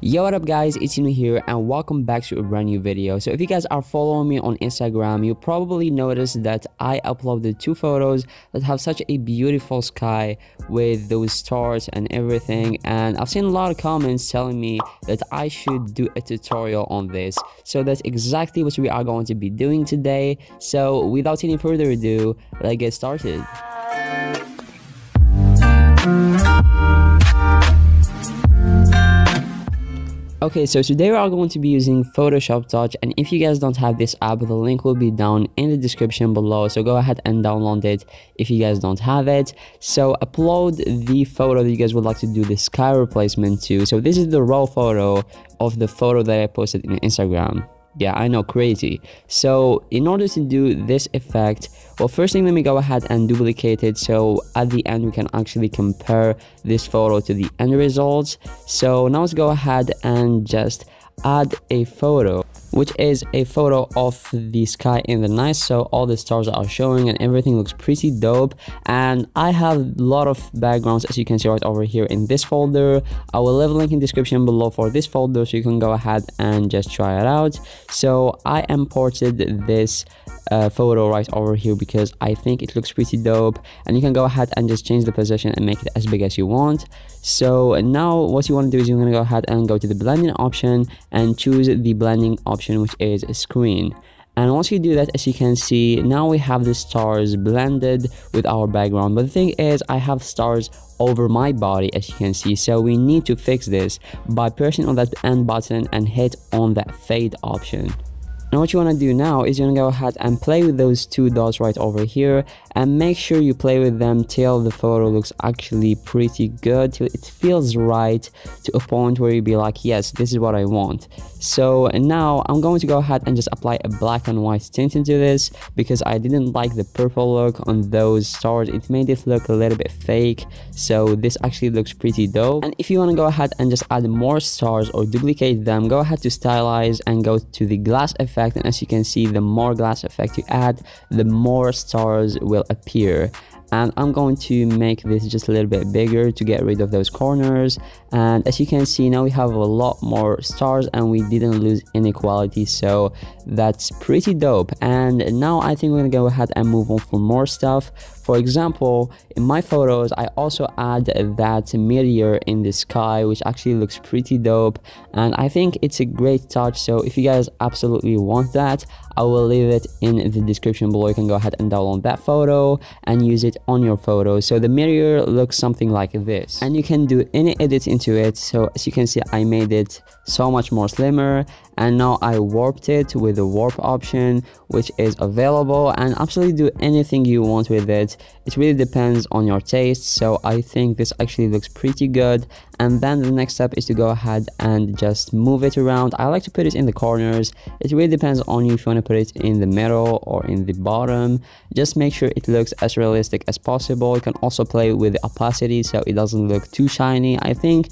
Yo, what up guys, it's Cinou here and welcome back to a brand new video. So if you guys are following me on Instagram, you probably noticed that I uploaded two photos that have such a beautiful sky with those stars and everything, and I've seen a lot of comments telling me that I should do a tutorial on this. So that's exactly what we are going to be doing today. So without any further ado, let's get started. Okay, so today we are going to be using Photoshop Touch, and if you guys don't have this app, the link will be down in the description below, so go ahead and download it if you guys don't have it. So upload the photo that you guys would like to do the sky replacement to. So this is the raw photo of the photo that I posted in Instagram. Yeah, I know, crazy. So in order to do this effect, well, first thing, let me go ahead and duplicate it, so at the end we can actually compare this photo to the end results. So now let's go ahead and just add a photo, which is a photo of the sky in the night, so all the stars are showing and everything looks pretty dope. And I have a lot of backgrounds, as you can see right over here in this folder. I will leave a link in the description below for this folder, so you can go ahead and just try it out. So I imported this photo right over here because I think it looks pretty dope, and you can go ahead and just change the position and make it as big as you want. So now what you want to do is you're going to go ahead and go to the blending option and choose the blending option, which is screen. And once you do that, as you can see, now we have the stars blended with our background. But the thing is, I have stars over my body, as you can see, so we need to fix this by pressing on that end button and hit on that fade option. And what you want to do now is you're going to go ahead and play with those two dots right over here, and make sure you play with them till the photo looks actually pretty good, till it feels right, to a point where you'll be like, yes, this is what I want. So now I'm going to go ahead and just apply a black and white tint into this, because I didn't like the purple look on those stars. It made it look a little bit fake, so this actually looks pretty dope. And if you want to go ahead and just add more stars or duplicate them, go ahead to stylize and go to the glass effect. And as you can see, the more glass effect you add, the more stars will appear. And I'm going to make this just a little bit bigger to get rid of those corners. And as you can see, now we have a lot more stars and we didn't lose any quality, so that's pretty dope. And now I think we're gonna go ahead and move on for more stuff. For example, in my photos, I also add that meteor in the sky, which actually looks pretty dope, and I think it's a great touch. So if you guys absolutely want that, I will leave it in the description below. You can go ahead and download that photo and use it on your photo. So the meteor looks something like this, and you can do any edits into it. So as you can see, I made it so much more slimmer, and now I warped it with the warp option, which is available, and absolutely do anything you want with it. It really depends on your taste, so I think this actually looks pretty good. And then the next step is to go ahead and just move it around. I like to put it in the corners. It really depends on you if you want to put it in the middle or in the bottom. Just make sure it looks as realistic as possible. You can also play with the opacity so it doesn't look too shiny. I think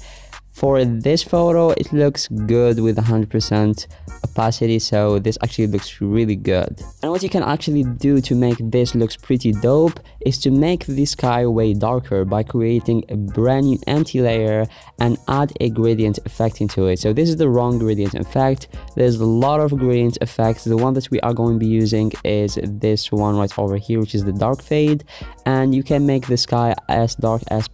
for this photo, it looks good with 100% opacity, so this actually looks really good. And what you can actually do to make this looks pretty dope is to make the sky way darker by creating a brand new empty layer and add a gradient effect into it. So this is the wrong gradient effect. There's a lot of gradient effects. The one that we are going to be using is this one right over here, which is the dark fade. And you can make the sky as dark as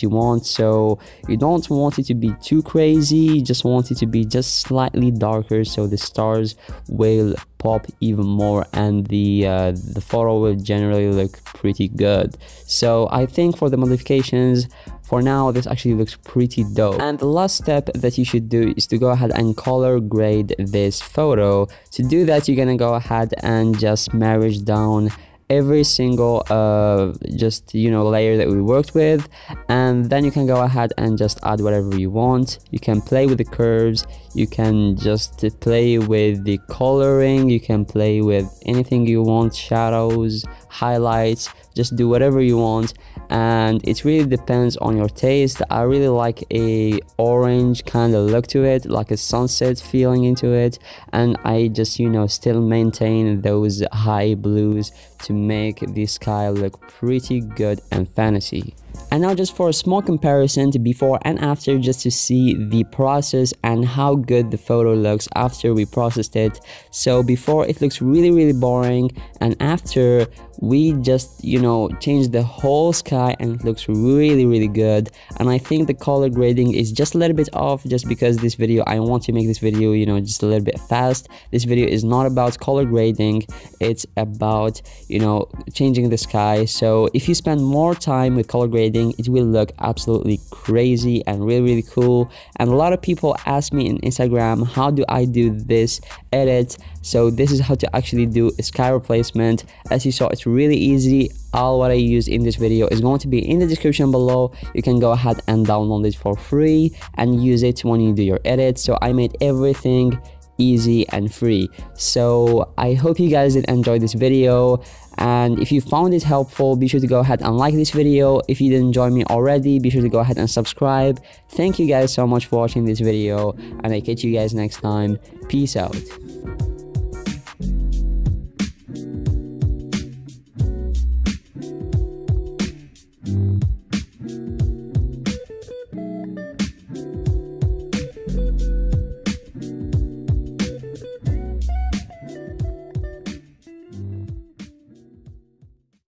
you want. So you don't want it to be too crazy, you just want it to be just slightly darker, so the stars will pop even more and the photo will generally look pretty good. So I think for the modifications, for now, this actually looks pretty dope. And the last step that you should do is to go ahead and color grade this photo. To do that, you're gonna go ahead and just marriage down every single layer that we worked with, and then you can go ahead and just add whatever you want. You can play with the curves, you can just play with the coloring, you can play with anything you want, shadows, highlights, just do whatever you want. And it really depends on your taste. I really like a orange kind of look to it, like a sunset feeling into it, and I just still maintain those high blues to make the sky look pretty good and fantasy. And now just for a small comparison to before and after, just to see the process and how good the photo looks after we processed it. So before it looks really boring, and after we just, you know, changed the whole sky and it looks really good. And I think the color grading is just a little bit off, just because this video, I want to make this video, you know, just a little bit fast. This video is not about color grading, it's about, you know, changing the sky. So if you spend more time with color grading, it will look absolutely crazy and really cool. And a lot of people ask me in Instagram, how do I do this edit? So this is how to actually do a sky replacement. As you saw, it's really easy. All what I use in this video is going to be in the description below. You can go ahead and download it for free and use it when you do your edits. So I made everything easy and free. So I hope you guys did enjoy this video, and if you found it helpful, be sure to go ahead and like this video. If you didn't join me already, be sure to go ahead and subscribe. Thank you guys so much for watching this video, and I catch you guys next time. Peace out.